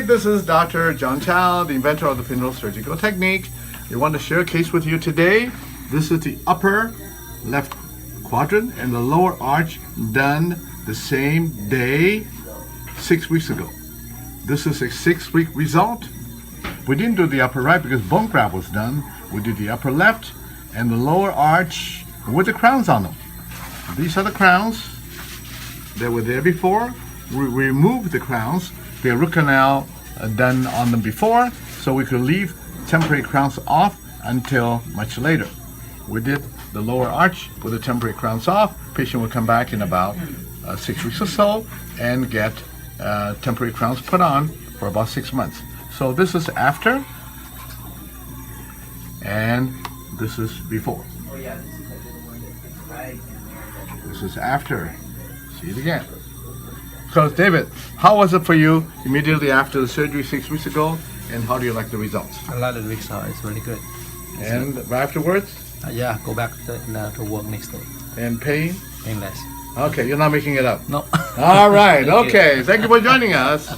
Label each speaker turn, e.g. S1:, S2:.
S1: Hi, this is Dr. John Chao, the inventor of the Pinhole Surgical Technique. We want to share a case with you today. This is the upper left quadrant and the lower arch done the same day 6 weeks ago. This is a 6-week result. We didn't do the upper right because bone graft was done. We did the upper left and the lower arch with the crowns on them. These are the crowns. They were there before. We removed the crowns. We had root canal done on them before, so we could leave temporary crowns off until much later. We did the lower arch with the temporary crowns off. Patient will come back in about 6 weeks or so and get temporary crowns put on for about 6 months. So this is after, and this is before. This is after. See it again. So David, how was it for you immediately after the surgery 6 weeks ago, and how do you like the results?
S2: I like the result. It's really good.
S1: And afterwards?
S2: Yeah, go back to work next day.
S1: And pain?
S2: Painless.
S1: Okay, you're not making it up.
S2: No.
S1: All right.
S2: Thank you.
S1: Okay. Thank you for joining us.